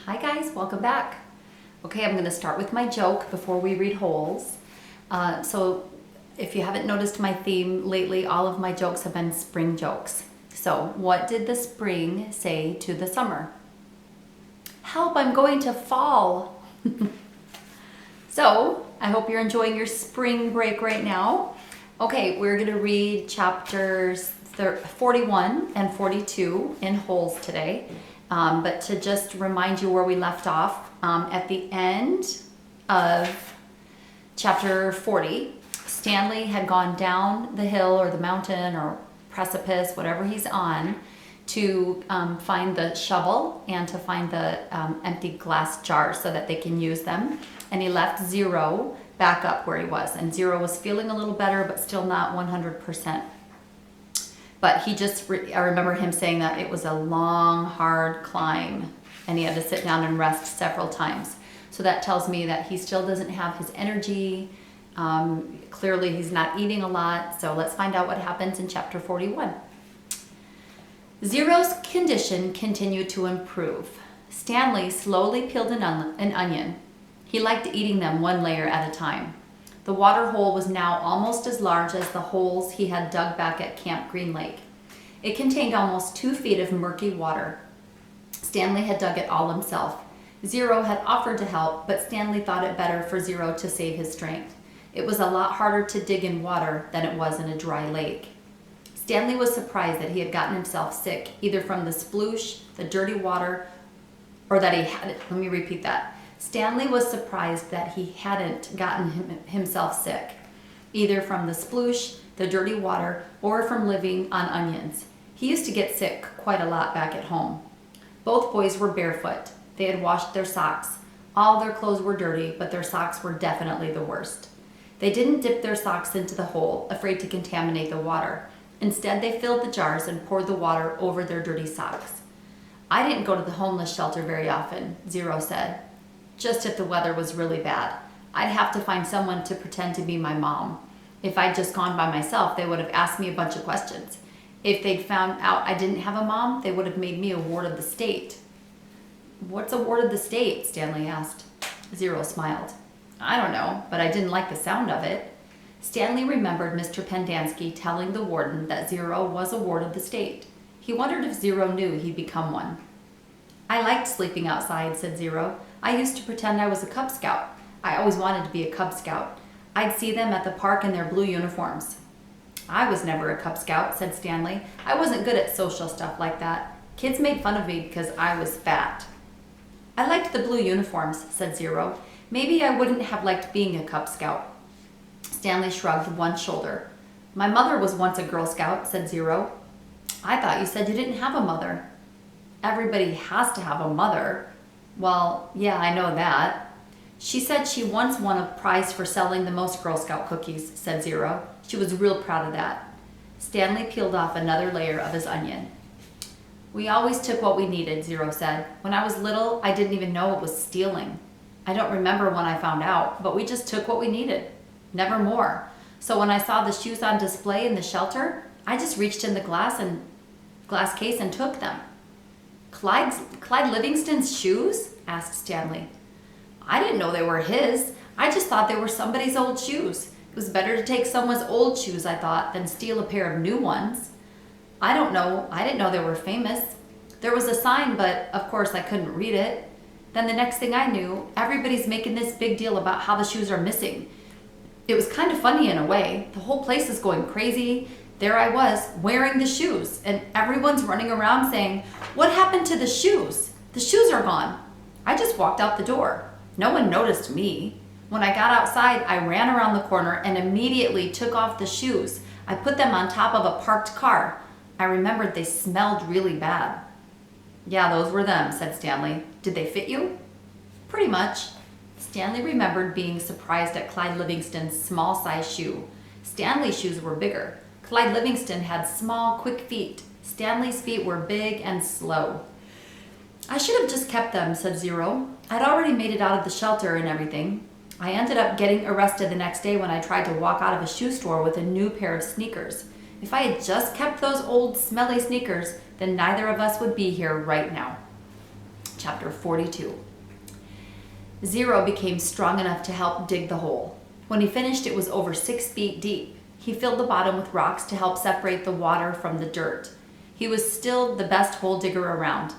Hi guys, welcome back. Okay, I'm going to start with my joke before we read holes. So if you haven't noticed my theme lately, all of my jokes have been spring jokes. So what did the spring say to the summer? Help, I'm going to fall. So I hope you're enjoying your spring break right now. Okay, we're going to read chapters 41 and 42 in holes today. But to just remind you where we left off, at the end of chapter 40, Stanley had gone down the hill or the mountain or precipice, whatever he's on, to find the shovel and to find the empty glass jars so that they can use them. And he left Zero back up where he was. And Zero was feeling a little better, but still not 100%. But he just, I remember him saying that it was a long, hard climb and he had to sit down and rest several times. So that tells me that he still doesn't have his energy. Clearly he's not eating a lot. So let's find out what happens in chapter 41. Zero's condition continued to improve. Stanley slowly peeled an onion. He liked eating them one layer at a time. The water hole was now almost as large as the holes he had dug back at Camp Green Lake. It contained almost 2 feet of murky water. Stanley had dug it all himself. Zero had offered to help, but Stanley thought it better for Zero to save his strength. It was a lot harder to dig in water than it was in a dry lake. Stanley was surprised that he had gotten himself sick, either from the sploosh, the dirty water, or that he had, let me repeat that. Stanley was surprised that he hadn't gotten himself sick, either from the sploosh, the dirty water, or from living on onions. He used to get sick quite a lot back at home. Both boys were barefoot. They had washed their socks. All their clothes were dirty, but their socks were definitely the worst. They didn't dip their socks into the hole, afraid to contaminate the water. Instead, they filled the jars and poured the water over their dirty socks. I didn't go to the homeless shelter very often, Zero said. Just if the weather was really bad. I'd have to find someone to pretend to be my mom. If I'd just gone by myself, they would have asked me a bunch of questions. If they'd found out I didn't have a mom, they would have made me a ward of the state. What's a ward of the state? Stanley asked. Zero smiled. I don't know, but I didn't like the sound of it. Stanley remembered Mr. Pendanski telling the warden that Zero was a ward of the state. He wondered if Zero knew he'd become one. I liked sleeping outside, said Zero. I used to pretend I was a Cub Scout. I always wanted to be a Cub Scout. I'd see them at the park in their blue uniforms. I was never a Cub Scout, said Stanley. I wasn't good at social stuff like that. Kids made fun of me because I was fat. I liked the blue uniforms, said Zero. Maybe I wouldn't have liked being a Cub Scout. Stanley shrugged one shoulder. My mother was once a Girl Scout, said Zero. I thought you said you didn't have a mother. Everybody has to have a mother. Well, yeah, I know that. She said she once won a prize for selling the most Girl Scout cookies, said Zero. She was real proud of that. Stanley peeled off another layer of his onion. We always took what we needed, Zero said. When I was little, I didn't even know it was stealing. I don't remember when I found out, but we just took what we needed. Never more. So when I saw the shoes on display in the shelter, I just reached in the glass case and took them. Clyde Livingston's shoes? Asked Stanley. I didn't know they were his. I just thought they were somebody's old shoes. It was better to take someone's old shoes, I thought, than steal a pair of new ones. I don't know. I didn't know they were famous. There was a sign, but of course I couldn't read it. Then the next thing I knew, everybody's making this big deal about how the shoes are missing. It was kind of funny in a way. The whole place is going crazy. There I was, wearing the shoes, and everyone's running around saying, "What happened to the shoes? The shoes are gone." I just walked out the door. No one noticed me. When I got outside, I ran around the corner and immediately took off the shoes. I put them on top of a parked car. I remembered they smelled really bad. Yeah, those were them, said Stanley. Did they fit you? Pretty much. Stanley remembered being surprised at Clyde Livingston's small-sized shoe. Stanley's shoes were bigger. Clyde Livingston had small, quick feet. Stanley's feet were big and slow. I should have just kept them, said Zero. I'd already made it out of the shelter and everything. I ended up getting arrested the next day when I tried to walk out of a shoe store with a new pair of sneakers. If I had just kept those old, smelly sneakers, then neither of us would be here right now. Chapter 42. Zero became strong enough to help dig the hole. When he finished, it was over 6 feet deep. He filled the bottom with rocks to help separate the water from the dirt. He was still the best hole digger around.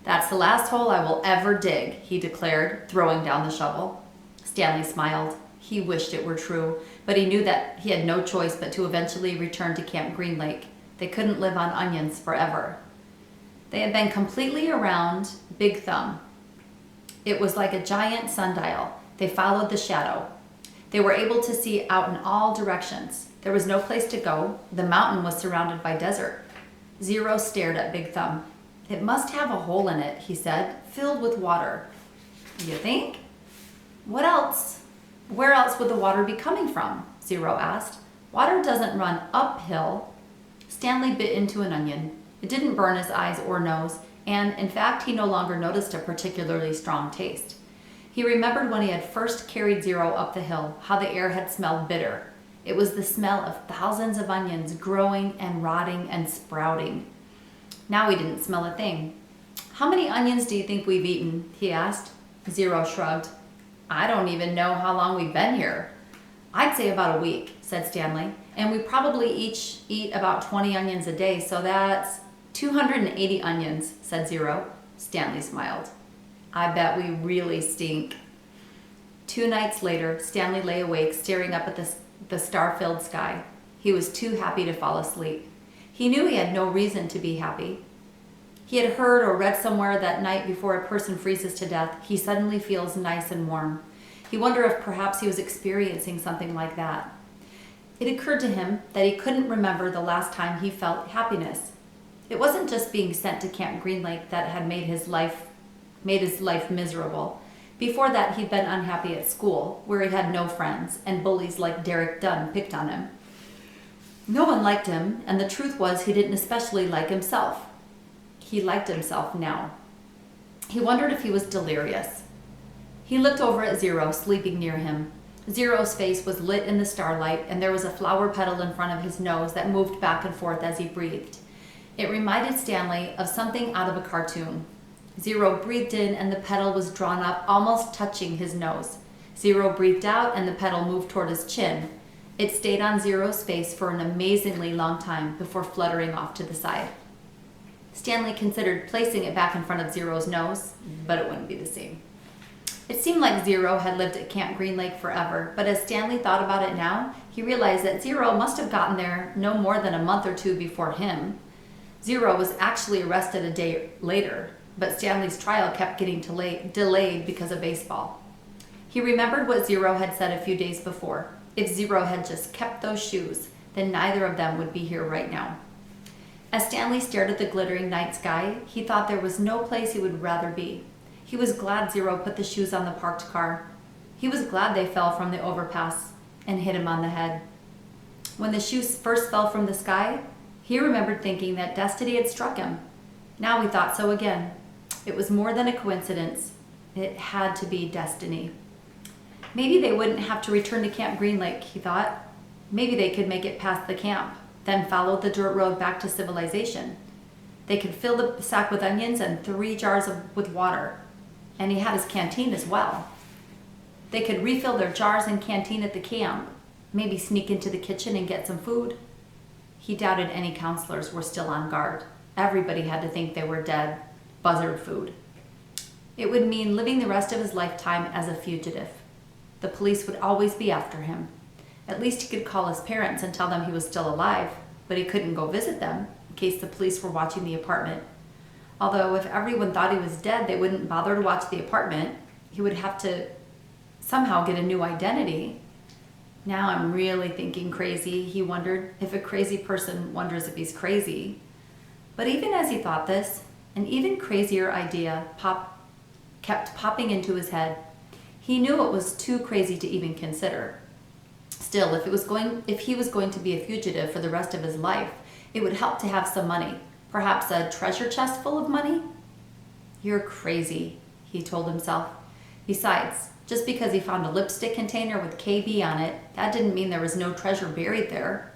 "That's the last hole I will ever dig," he declared, throwing down the shovel. Stanley smiled. He wished it were true, but he knew that he had no choice but to eventually return to Camp Green Lake. They couldn't live on onions forever. They had been completely around Big Thumb. It was like a giant sundial. They followed the shadow. They were able to see out in all directions. There was no place to go. The mountain was surrounded by desert. Zero stared at Big Thumb. "It must have a hole in it," he said, "filled with water." "You think?" "What else? Where else would the water be coming from?" Zero asked. "Water doesn't run uphill." Stanley bit into an onion. It didn't burn his eyes or nose, and in fact, he no longer noticed a particularly strong taste. He remembered when he had first carried Zero up the hill, how the air had smelled bitter. It was the smell of thousands of onions growing and rotting and sprouting. Now he didn't smell a thing. "How many onions do you think we've eaten?" he asked. Zero shrugged. "I don't even know how long we've been here." "I'd say about a week," said Stanley, "and we probably each eat about 20 onions a day, so that's 280 onions," said Zero. Stanley smiled. "I bet we really stink." 2 nights later, Stanley lay awake staring up at the star-filled sky. He was too happy to fall asleep. He knew he had no reason to be happy. He had heard or read somewhere that night before a person freezes to death, he suddenly feels nice and warm. He wondered if perhaps he was experiencing something like that. It occurred to him that he couldn't remember the last time he felt happiness. It wasn't just being sent to Camp Green Lake that had made his life miserable. Before that, he'd been unhappy at school, where he had no friends, and bullies like Derek Dunn picked on him. No one liked him, and the truth was he didn't especially like himself. He liked himself now. He wondered if he was delirious. He looked over at Zero, sleeping near him. Zero's face was lit in the starlight, and there was a flower petal in front of his nose that moved back and forth as he breathed. It reminded Stanley of something out of a cartoon. Zero breathed in, and the petal was drawn up, almost touching his nose. Zero breathed out, and the petal moved toward his chin. It stayed on Zero's face for an amazingly long time before fluttering off to the side. Stanley considered placing it back in front of Zero's nose, but it wouldn't be the same. It seemed like Zero had lived at Camp Green Lake forever, but as Stanley thought about it now, he realized that Zero must have gotten there no more than a month or 2 before him. Zero was actually arrested a day later, but Stanley's trial kept getting delayed because of baseball. He remembered what Zero had said a few days before. If Zero had just kept those shoes, then neither of them would be here right now. As Stanley stared at the glittering night sky, he thought there was no place he would rather be. He was glad Zero put the shoes on the parked car. He was glad they fell from the overpass and hit him on the head. When the shoes first fell from the sky, he remembered thinking that destiny had struck him. Now he thought so again. It was more than a coincidence. It had to be destiny. Maybe they wouldn't have to return to Camp Green Lake, he thought. Maybe they could make it past the camp, then follow the dirt road back to civilization. They could fill the sack with onions and 3 jars with water. And he had his canteen as well. They could refill their jars and canteen at the camp, maybe sneak into the kitchen and get some food. He doubted any counselors were still on guard. Everybody had to think they were dead. Buzzard food. It would mean living the rest of his lifetime as a fugitive. The police would always be after him. At least he could call his parents and tell them he was still alive, but he couldn't go visit them in case the police were watching the apartment. Although if everyone thought he was dead, they wouldn't bother to watch the apartment. He would have to somehow get a new identity. Now I'm really thinking crazy, he wondered, if a crazy person wonders if he's crazy. But even as he thought this, an even crazier idea kept popping into his head. He knew it was too crazy to even consider. Still, if he was going to be a fugitive for the rest of his life, it would help to have some money. Perhaps a treasure chest full of money? "You're crazy," he told himself. Besides, just because he found a lipstick container with KB on it, that didn't mean there was no treasure buried there.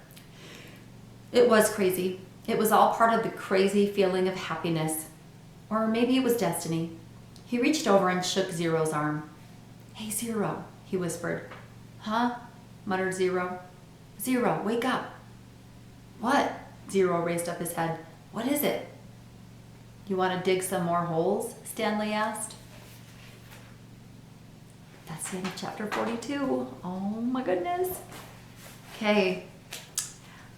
It was crazy. It was all part of the crazy feeling of happiness. Or maybe it was destiny. He reached over and shook Zero's arm. "Hey, Zero," he whispered. "Huh?" muttered Zero. "Zero, wake up." "What?" Zero raised up his head. "What is it?" "You want to dig some more holes?" Stanley asked. That's the end of chapter 42. Oh my goodness. Okay.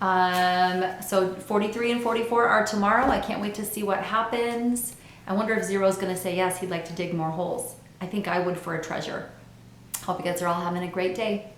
So 43 and 44 are tomorrow. I can't wait to see what happens. I wonder if Zero's going to say yes, he'd like to dig more holes. I think I would for a treasure. Hope you guys are all having a great day.